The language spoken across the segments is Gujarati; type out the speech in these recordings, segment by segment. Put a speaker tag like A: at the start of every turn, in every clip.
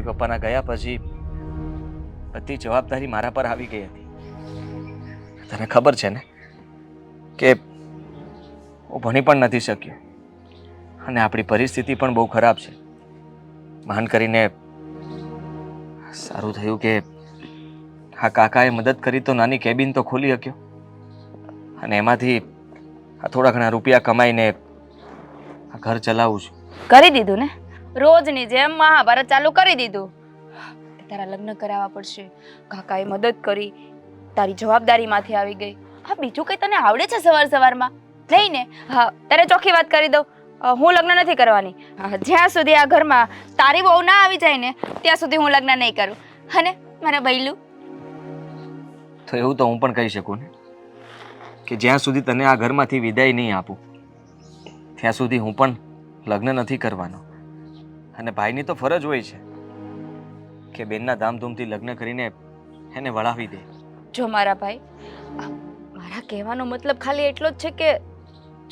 A: મમ્મી પપ્પાના ગયા પછી બધી જવાબદારી મારા પર આવી ગઈ હતી. તને ખબર છે ને કે હું ભણી પણ નથી શક્યો અને આપણી પરિસ્થિતિ પણ બહુ ખરાબ છે. મહાન કરીને સારું થયું કે આ કાકાએ મદદ કરી તો નાની કેબિન તો ખોલી શક્યો અને એમાંથી આ થોડા ઘણા રૂપિયા કમાઈને આ ઘર ચલાવું છું.
B: કરી દીધું ને, રોજની જેમ મહાભારત ચાલુ કરી દીધું. તારા લગ્ન કરાવવા પડશે, કાકાએ મદદ કરી, તારી જવાબદારીમાંથી આવી ગઈ. હા, બીજું કઈ તને આવડે છે સવાર સવારમાં? નહીં ને? હા, તારે ચોખ્ખી વાત કરી દઉં, હું લગ્ન નથી કરવાની. જ્યાં સુધી આ ઘરમાં તારી બહુ ના આવી જાય ને ત્યાં સુધી હું લગ્ન નહીં કરું. અને મારા બૈલું
A: તો એવું તો હું પણ કહી શકું ને કે જ્યાં સુધી તને આ ઘરમાંથી વિદાય નહીં આપું ત્યાં સુધી હું પણ લગ્ન નથી કરવાનો. અને ભાઈની તો ફરજ હોય છે કે બેનના ધામધૂમથી લગ્ન કરીને એને વળાવી દે.
B: જો મારા ભાઈ, મારા કહેવાનો મતલબ ખાલી એટલો જ છે કે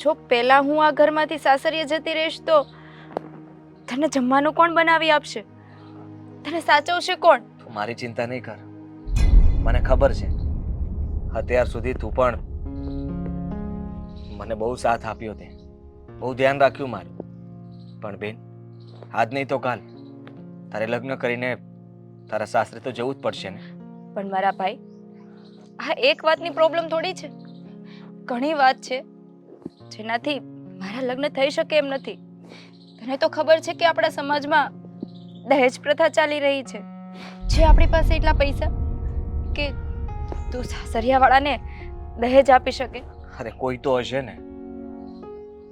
B: જો પહેલા હું આ ઘરમાંથી સાસરીએ જતી રહીશ તો તને જમવાનું કોણ બનાવી આપશે? તને સાચવશે કોણ?
A: તું મારી ચિંતા નહીં કર. મને ખબર છે અત્યાર સુધી તું પણ મને બહુ સાથ આપ્યો તે, બહુ ધ્યાન રાખ્યું મારું. પણ બેન, આજ નહીં તો કાલ તારે લગ્ન કરીને તારા સાસરે તો જવું જ પડશે ને.
B: પણ મારા ભાઈ, આ એક વાતની પ્રોબ્લેમ થોડી છે. ઘણી વાત છે જેનાથી મારા લગ્ન થઈ શકે એમ નથી. તને તો ખબર છે કે આપણા સમાજમાં દહેજ પ્રથા ચાલી રહી છે. છે આપણી પાસે એટલા પૈસા કે તું સાસરિયાવાળાને દહેજ આપી શકે?
A: અરે કોઈ તો હશે ને,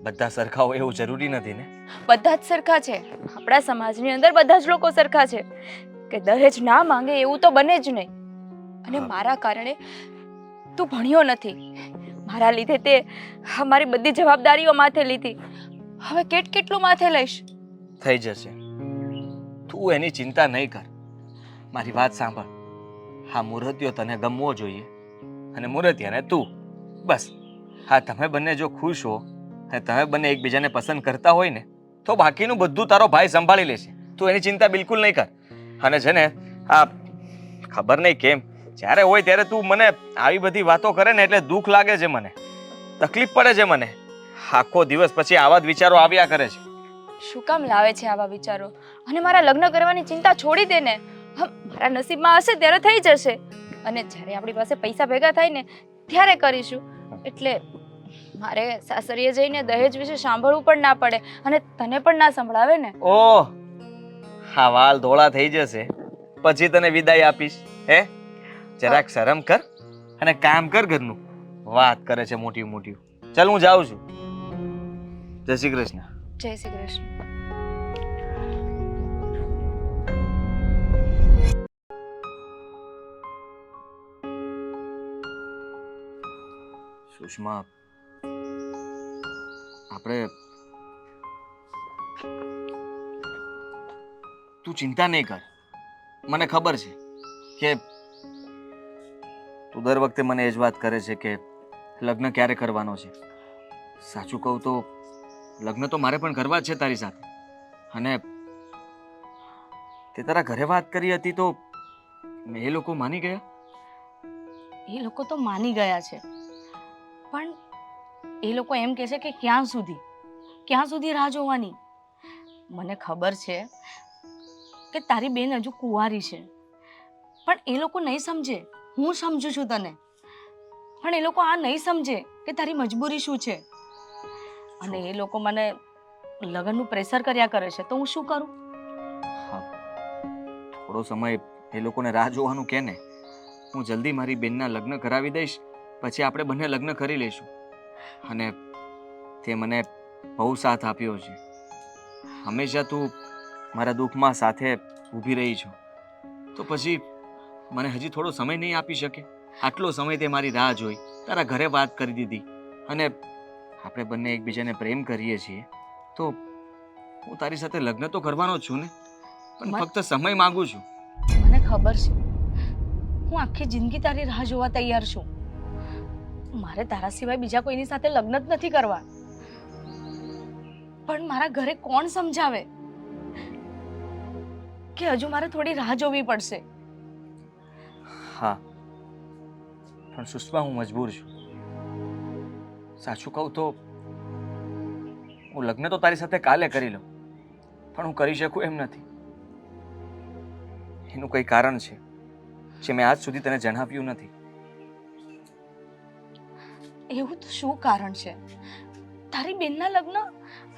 A: બધા સરખા હોય એવું જરૂરી નથી ને.
B: બધા જ સરખા છે. આપણા સમાજની અંદર બધા જ લોકો સરખા છે કે દહેજ ના માંગે એવું તો બને જ નહીં. અને મારા કારણે તું ભણ્યો નથી, મારા લીધે તે મારી બધી જવાબદારીઓ માથે લીધી. હવે કેટલું માથે લઈશ?
A: થઈ જશે, તું એની ચિંતા નહીં કર. મારી વાત સાંભળ, હા મુરતિયો તને ગમવો જોઈએ અને મુરતિયાને તું. બસ હા, તમે બંને જો ખુશ હો અને તમે બંને એકબીજાને પસંદ કરતા હોય ને તો બાકીનું બધું તારો ભાઈ સંભાળી લેશે. તું એની ચિંતા બિલકુલ નહીં કર. અને છે ને આ ખબર નહીં કેમ જ્યારે હોય ત્યારે તું મને આવી બધી વાતો કરે ને એટલે દુઃખ લાગે છે, મને તકલીફ પડે છે. મને આખો દિવસ પછી આવા જ વિચારો આવ્યા કરે છે.
B: શું કામ લાવે છે આવા વિચારો? અને મારા લગ્ન કરવાની ચિંતા છોડી દે ને. મારા નસીબમાં હશે ત્યારે થઈ જશે, અને જ્યારે આપણી પાસે પૈસા ભેગા થાય ને ત્યારે કરીશું. એટલે મારે સાસરીએ જઈને દહેજ વિશે સાંભળવું પણ ના પડે અને તને પણ ના સંભળાવે ને.
A: ઓહ, હા વાલ ધોળા થઈ જશે પછી તને વિદાય આપીશ હે? જરાક શરમ કર અને કામ કર ઘરનું. વાત કરે છે મોટી મોટી. ચાલ હું જાઉં છું. જય શ્રી કૃષ્ણ.
B: જય શ્રી કૃષ્ણ.
A: સુષ્મા, આપણે તું ચિંતા નહીં કર. મને ખબર છે કે તું દર વખતે મને એ જ વાત કરે છે કે લગ્ન ક્યારે કરવાનો છે. સાચું કહું તો લગ્ન તો મારે પણ કરવા જ છે તારી સાથે. અને તે તારા ઘરે વાત કરી હતી તો એ લોકો માની ગયા?
C: એ લોકો તો માની ગયા છે, પણ એ લોકો એમ કહે છે કે ક્યાં સુધી રાહ જોવાની? મને ખબર છે કે તારી બેન હજુ કુંવારી છે, પણ એ લોકો નહીં સમજે. હું સમજુ છું તને, પણ એ લોકો આ નહીં સમજે કે તારી મજબૂરી શું છે. અને એ લોકો મને લગ્નનું પ્રેશર કર્યા કરે છે, તો હું શું કરું?
A: થોડો સમય એ લોકોને રાહ જોવાનું કે ને. હું જલ્દી મારી બેનના લગ્ન કરાવી દઈશ, પછી આપણે બંને લગ્ન કરી લઈશું. અને તે મને બહુ સાથ આપ્યો છે. હંમેશા તું મારા દુઃખમાં સાથે ઊભી રહી છો, તો પછી મને હજી થોડો સમય નહીં આપી શકે? આટલો સમય તે મારી રાહ જોઈ, તારા ઘરે વાત કરી દીધી, અને આપણે બંને એકબીજાને પ્રેમ કરીએ છીએ તો હું તારી સાથે લગ્ન તો કરવાનો જ છું ને. પણ ફક્ત સમય માંગુ છું.
C: મને ખબર છે, હું આખી જિંદગી તારી રાહ જોવા તૈયાર છું. મારે તારા સિવાય બીજા કોઈની સાથે લગ્ન જ નથી કરવા. પણ મારા ઘરે કોણ સમજાવે? કે હજુ મારે થોડી રાહ જોવી પડશે?
A: હા, પણ સુષ્મા હું મજબૂર છું. સાચું કહું તો હું લગ્ન તો તારી સાથે કાલે કરી લઉં, પણ હું કરી શકું એમ નથી. એનું કંઈ કારણ છે જે મેં આજ સુધી તને જણાવ્યું નથી.
C: એવું તો શું કારણ છે? તારી બેનના લગ્ન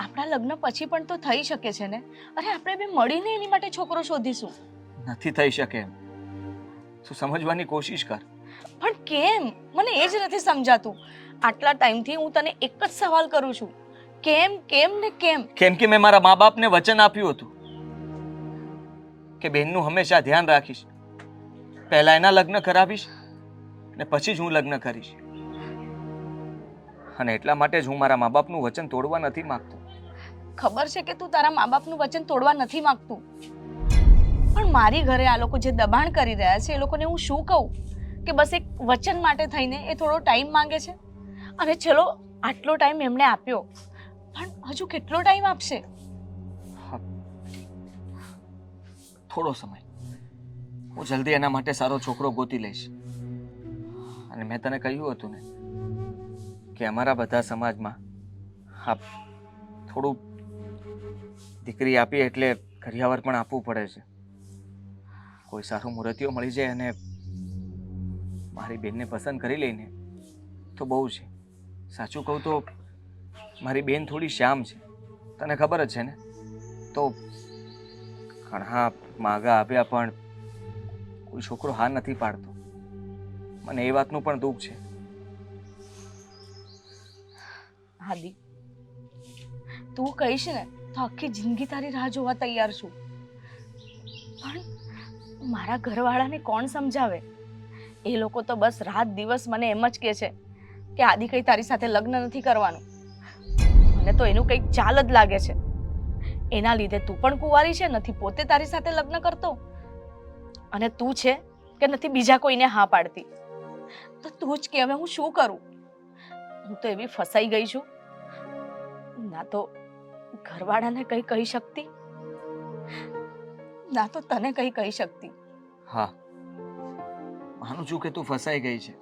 C: આપણા લગ્ન પછી પણ તો થઈ શકે છે ને? અરે આપણે બે મળીને એની માટે છોકરો શોધીશું.
A: નથી થઈ શકે એમ. તું સમજવાની કોશિશ કર.
C: પણ કેમ? મને એ જ નથી સમજાતું. આટલા ટાઈમથી હું તને એક જ સવાલ કરું છું, કેમ કેમ ને કેમ?
A: કેમ કે મેં મારા મા બાપને વચન આપ્યું હતું કે બેનનું હંમેશા ધ્યાન રાખીશ. પહેલા એના લગ્ન કરાવીશ ને પછી જ હું લગ્ન કરીશ. અને એટલા માટે જ હું મારા મા બાપનું વચન તોડવા નથી માંગતો.
C: ખબર છે કે તું તારા મા બાપનું વચન તોડવા નથી માંગતું, પણ મારી ઘરે આ લોકો જે દબાણ કરી રહ્યા છે એ લોકોને હું શું કહું? કે બસ એક વચન માટે થઈને એ થોડો ટાઈમ માંગે છે, અને ચલો આટલો ટાઈમ એમણે આપ્યો, પણ હજુ કેટલો ટાઈમ આપશે?
A: હા, થોડો સમય. હું જલ્દી એના માટે સારો છોકરો ગોતી લઈશ. અને મેં તને કહ્યું હતું ને કે અમારા બધા સમાજમાં હા થોડું દીકરી આપી એટલે કરિયાવર પણ આપવું પડે છે. કોઈ સારું મુહૂર્તિયો મળી જાય અને મારી બેનને પસંદ કરી લઈને તો બહુ છે. સાચું કહું તો મારી બેન થોડી શ્યામ છે, તને ખબર જ છે ને. તો ઘણા માગા આપ્યા પણ કોઈ છોકરો હા નથી પાડતો. મને એ વાતનું પણ દુઃખ છે.
C: આદિ, તું કહીશ ને તો આખી જિંદગી તારી રાહ જોવા તૈયાર છું, પણ મારા ઘરવાળાને કોણ સમજાવે? એ લોકો તો બસ રાત દિવસ મને એમ જ કહે છે કે આદિ કઈ તારી સાથે લગ્ન નથી કરવાનું. મને તો એનું કંઈક ચાલ જ લાગે છે. એના લીધે તું પણ કુંવારી છે, નથી પોતે તારી સાથે લગ્ન કરતો, અને તું છે કે નથી બીજા કોઈને હા પાડતી. તો તું જ કે હવે હું શું કરું? હું તો એવી ફસાઈ ગઈ છું, ના તો ઘરવાળાને કઈ કહી શકતી, ના તો તને કઈ કહી શકતી.
A: હા, માનું છું કે તું ફસાઈ ગઈ છે,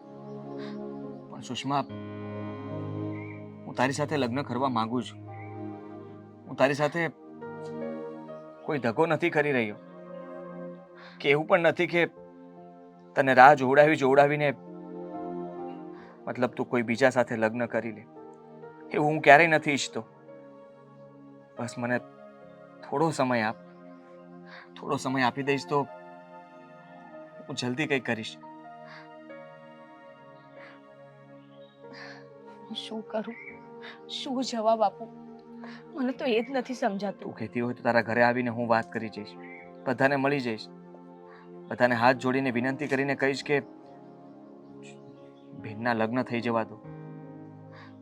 A: પણ સુષ્મા હું તારી સાથે લગ્ન કરવા માંગુ છું. હું તારી સાથે કોઈ ધક્કો નથી કરી રહ્યો, કે એવું પણ નથી કે તને રાહ જોવડાવીને મતલબ તું કોઈ બીજા સાથે લગ્ન કરી લે. એવું હું ક્યારેય નથી ઈચ્છતો. બસ મને થોડો સમય આપ. થોડો સમય આપી દઈશ તો હું જલ્દી કંઈક કરીશ.
C: હું શું કરું? શું જવાબ આપું? મને તો એ જ નથી સમજાતું.
A: તું કહેતી હોય તો તારા ઘરે આવીને હું વાત કરી જઈશ. બધાને મળી જઈશ. બધાને હાથ જોડીને વિનંતી કરીને કહીશ કે બેનના લગ્ન થઈ જવા દો.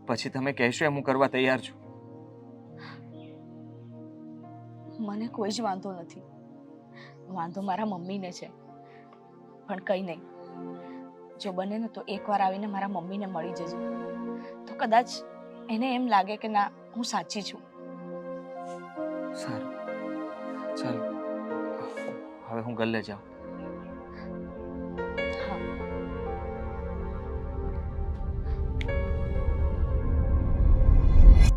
A: પછી તમે કહેશો એમ હું કરવા તૈયાર છું.
C: મને કોઈ જ વાંધો નથી. વાંધો મારા મમ્મીને છે, પણ કંઈ નહીં. જો બને ને તો એકવાર આવીને મારા મમ્મીને મળી જજે, તો કદાચ એને એમ લાગે કે ના, હું સાચી છું.
A: સારું, ચાલો હવે હું ગલ્લે જાઉં.